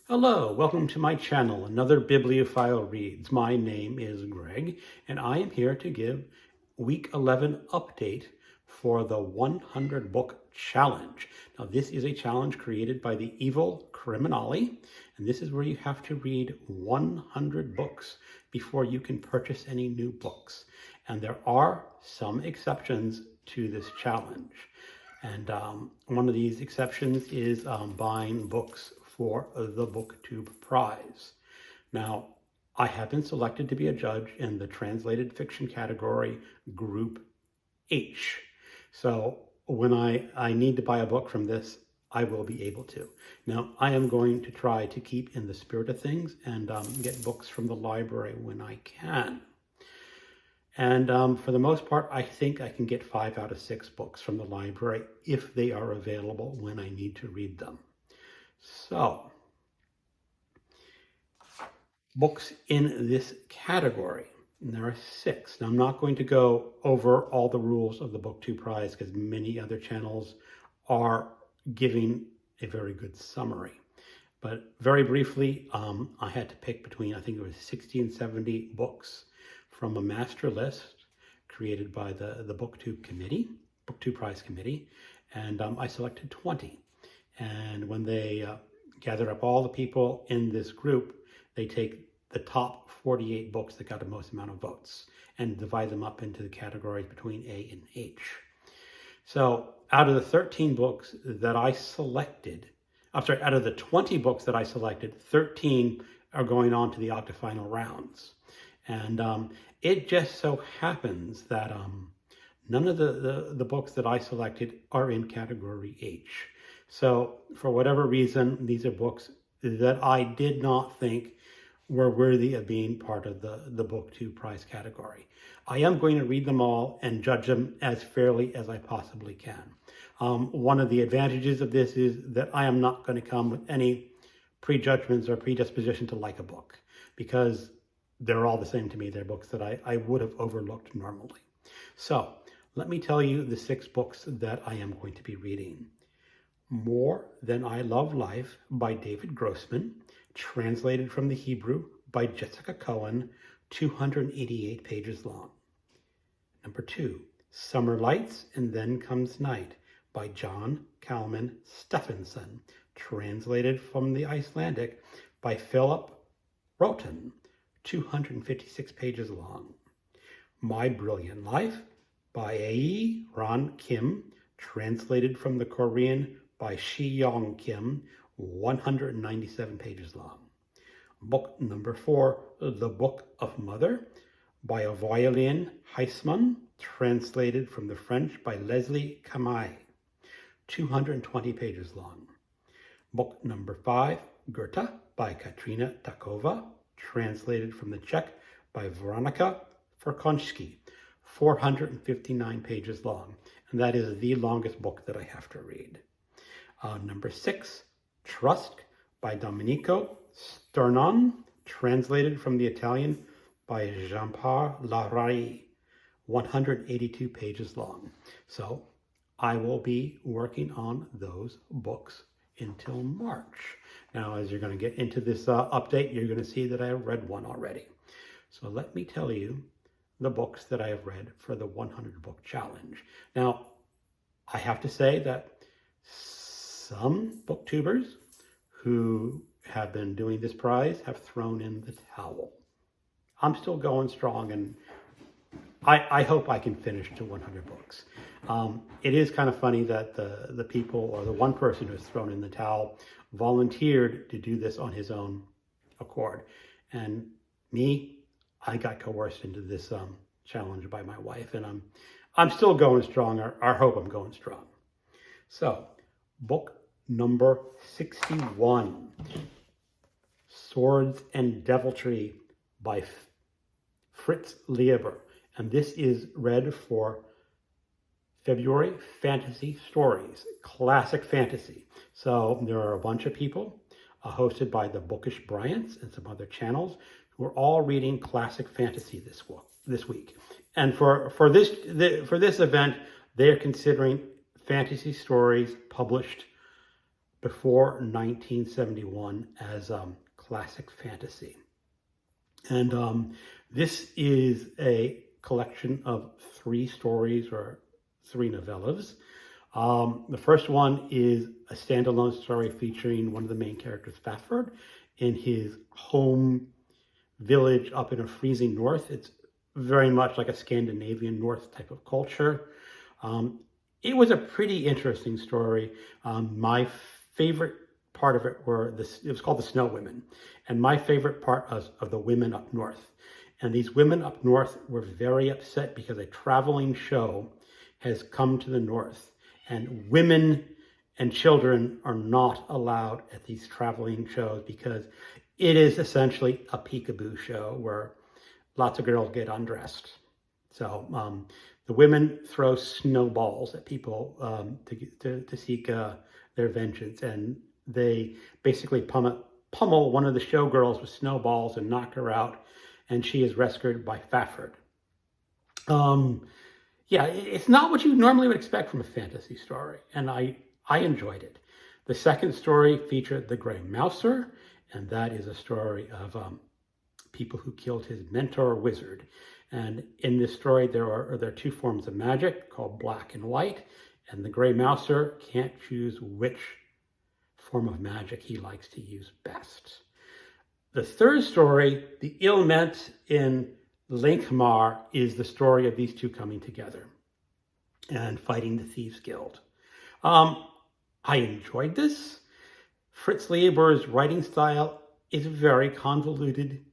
Hello, welcome to my channel, another Bibliophile Reads. My name is Greg, and I am here to give Week 11 update for the 100 Book Challenge. Now, this is a challenge created by the Evil Criminale, and this is where you have to read 100 books before you can purchase any new books. And there are some exceptions to this challenge. And one of these exceptions is buying books for the BookTube prize. Now, I have been selected to be a judge in the translated fiction category, Group H. So when I need to buy a book from this, I will be able to. Now, I am going to try to keep in the spirit of things and get books from the library when I can. And for the most part, I think I can get 5 out of 6 books from the library if they are available when I need to read them. So, books in this category, and there are 6. Now, I'm not going to go over all the rules of the BookTube prize because many other channels are giving a very good summary. But very briefly, I had to pick between, I think it was 60 and 70 books from a master list created by the BookTube committee, BookTube prize committee, and I selected 20. And when they gather up all the people in this group, they take the top 48 books that got the most amount of votes and divide them up into the categories between A and H. So out of the 13 books that I selected, out of the 20 books that I selected, 13 are going on to the octafinal rounds. And it just so happens that none of the books that I selected are in category H. So for whatever reason, these are books that I did not think were worthy of being part of the BookTube prize category. I am going to read them all and judge them as fairly as I possibly can. One of the advantages of this is that I am not going to come with any prejudgments or predisposition to like a book, because they're all the same to me. They're books that I would have overlooked normally. So let me tell you the 6 books that I am going to be reading. More Than I Love Life by David Grossman, translated from the Hebrew by Jessica Cohen, 288 pages long. Number 2, Summer Lights and Then Comes Night by John Stephenson, translated from the Icelandic by Philip Roten, 256 pages long. My Brilliant Life by Ae Ron Kim, translated from the Korean by Shi-Yong Kim, 197 pages long. Book number 4, The Book of Mother by Avoyelien Huysman, translated from the French by Leslie Camaille, 220 pages long. Book number 5, Goethe by Katrina Takova, translated from the Czech by Veronika Furkonski, 459 pages long. And that is the longest book that I have to read. Number 6, Trust by Domenico Sternon, translated from the Italian by Jean-Pierre Larrey, 182 pages long. So I will be working on those books until March. Now, as you're going to get into this update, you're going to see that I have read one already. So let me tell you the books that I have read for the 100 book challenge. Now, I have to say that some booktubers who have been doing this prize have thrown in the towel. I'm still going strong, and I hope I can finish to 100 books. It is kind of funny that the people, or the one person who's thrown in the towel, volunteered to do this on his own accord. And me, I got coerced into this challenge by my wife, and I'm still going strong, or I hope I'm going strong. So, book number 61, Swords and Deviltry by Fritz Liber. And this is read for February Fantasy Stories, classic fantasy. So there are a bunch of people hosted by the Bookish Bryants and some other channels who are all reading classic fantasy this week. And for this event, they are considering fantasy stories published before 1971 as classic fantasy. And this is a collection of 3 stories or 3 novellas. The first one is a standalone story featuring one of the main characters, Fafford, in his home village up in a freezing north. It's very much like a Scandinavian North type of culture. It was a pretty interesting story. My favorite part of it it was called The Snow Women. And my favorite part of the women up north. And these women up north were very upset because a traveling show has come to the north. And women and children are not allowed at these traveling shows because it is essentially a peekaboo show where lots of girls get undressed. So the women throw snowballs at people to seek their vengeance. And they basically pummel one of the showgirls with snowballs and knock her out. And she is rescued by Fafford. Yeah, it's not what you normally would expect from a fantasy story. And I enjoyed it. The second story featured the Grey Mouser. And that is a story of people who killed his mentor wizard. And in this story, there are 2 forms of magic called black and white. And the Grey Mouser can't choose which form of magic he likes to use best. The third story, The Ilment in Linkmar, is the story of these 2 coming together and fighting the Thieves Guild. I enjoyed this. Fritz Lieber's writing style is very convoluted,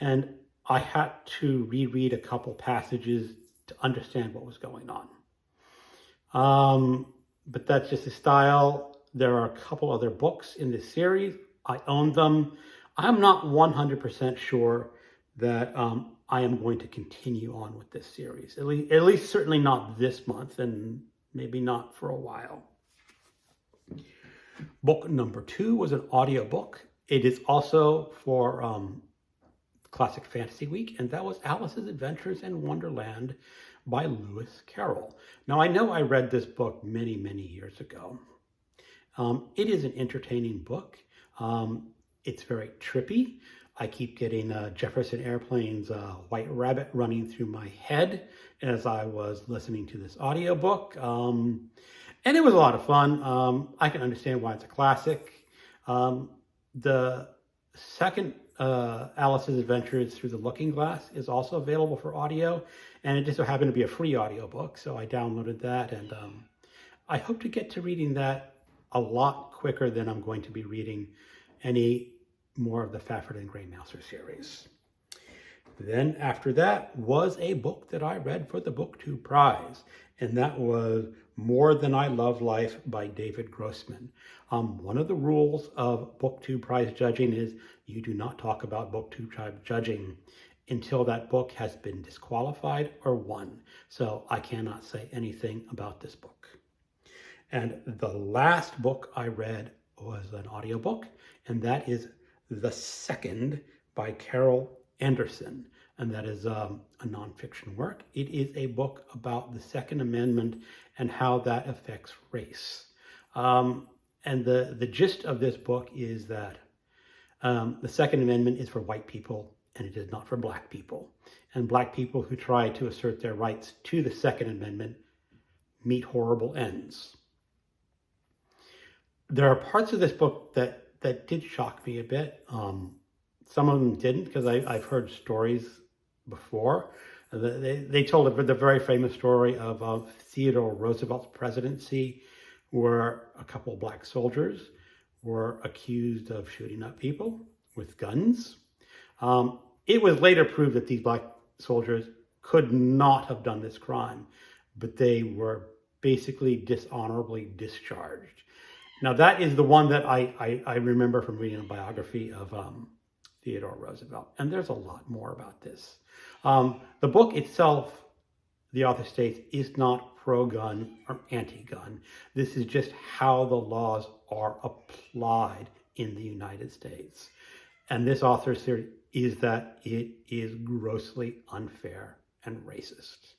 and I had to reread a couple passages to understand what was going on. But that's just his style. There are a couple other books in this series. I own them. I'm not 100% sure that I am going to continue on with this series. At least certainly not this month, and maybe not for a while. Book number 2 was an audiobook. It is also for Classic Fantasy Week, and that was Alice's Adventures in Wonderland by Lewis Carroll. Now, I know I read this book many, many years ago. It is an entertaining book. It's very trippy. I keep getting Jefferson Airplane's White Rabbit running through my head as I was listening to this audiobook. And it was a lot of fun. I can understand why it's a classic. The second Alice's Adventures Through the Looking Glass is also available for audio. And it just so happened to be a free audiobook. So I downloaded that. And I hope to get to reading that a lot quicker than I'm going to be reading any more of the Fafford and Grey Mouser series. Then after that was a book that I read for the Book 2 prize, and that was More Than I Love Life by David Grossman. One of the rules of Book 2 prize judging is you do not talk about Book 2 prize judging until that book has been disqualified or won. So I cannot say anything about this book. And the last book I read was an audiobook, and that is The Second by Carol Andersen. And that is a nonfiction work. It is a book about the Second Amendment and how that affects race. And the gist of this book is that the Second Amendment is for white people and it is not for black people. And black people who try to assert their rights to the Second Amendment meet horrible ends. There are parts of this book that did shock me a bit. Some of them didn't, because I've heard stories before. They told the very famous story of Theodore Roosevelt's presidency, where a couple of black soldiers were accused of shooting up people with guns. It was later proved that these black soldiers could not have done this crime, but they were basically dishonorably discharged. Now, that is the one that I remember from reading a biography of Theodore Roosevelt. And there's a lot more about this. The book itself, the author states, is not pro-gun or anti-gun. This is just how the laws are applied in the United States. And this author's theory is that it is grossly unfair and racist.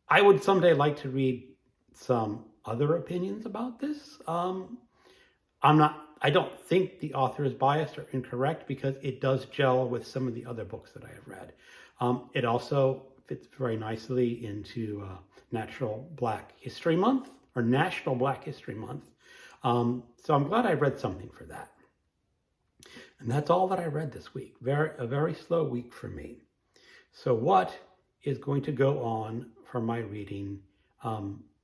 I would someday like to read some other opinions about this. I don't think the author is biased or incorrect because it does gel with some of the other books that I have read. It also fits very nicely into National Black History Month. So I'm glad I read something for that. And that's all that I read this week. A very slow week for me. So what is going to go on for my reading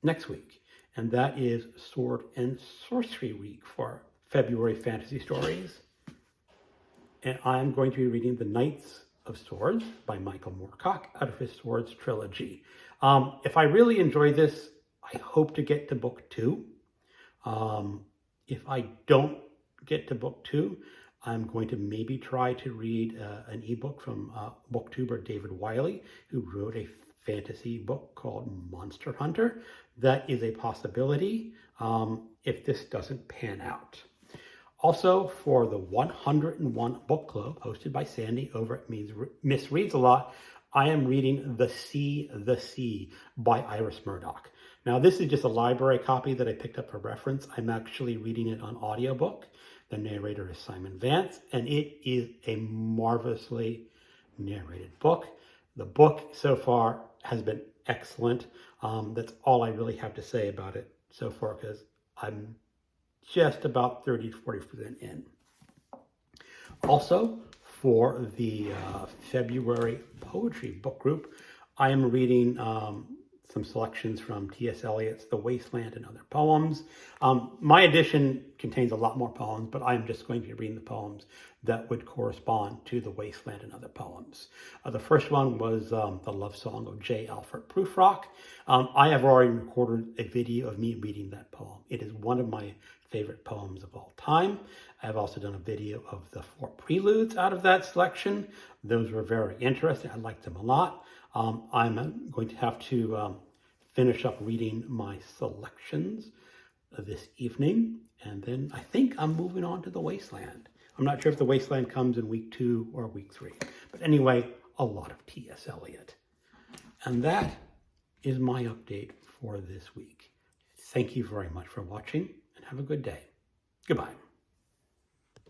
next week? And that is Sword and Sorcery Week for February Fantasy Stories. And I'm going to be reading The Knights of Swords by Michael Moorcock out of his Swords trilogy. If I really enjoy this, I hope to get to book 2. If I don't get to book 2, I'm going to maybe try to read an ebook from booktuber David Wiley, who wrote a fantasy book called Monster Hunter. That is a possibility if this doesn't pan out. Also, for the 101 Book Club, hosted by Sandy over at Miss Reads a Lot, I am reading The Sea by Iris Murdoch. Now, this is just a library copy that I picked up for reference. I'm actually reading it on audiobook. The narrator is Simon Vance, and it is a marvelously narrated book. The book so far has been excellent. That's all I really have to say about it so far because I'm just about 30 to 40% in. Also, for the February Poetry Book Group, I am reading some selections from T.S. Eliot's The Wasteland and Other Poems. My edition contains a lot more poems, but I'm just going to be reading the poems that would correspond to The Wasteland and Other Poems. The first one was The Love Song of J. Alfred Prufrock. I have already recorded a video of me reading that poem. It is one of my favorite poems of all time. I have also done a video of the 4 preludes out of that selection. Those were very interesting. I liked them a lot. I'm going to have to finish up reading my selections this evening, and then I think I'm moving on to The Wasteland. I'm not sure if The Wasteland comes in week 2 or week 3, but anyway, a lot of T.S. Eliot. And that is my update for this week. Thank you very much for watching, and have a good day. Goodbye.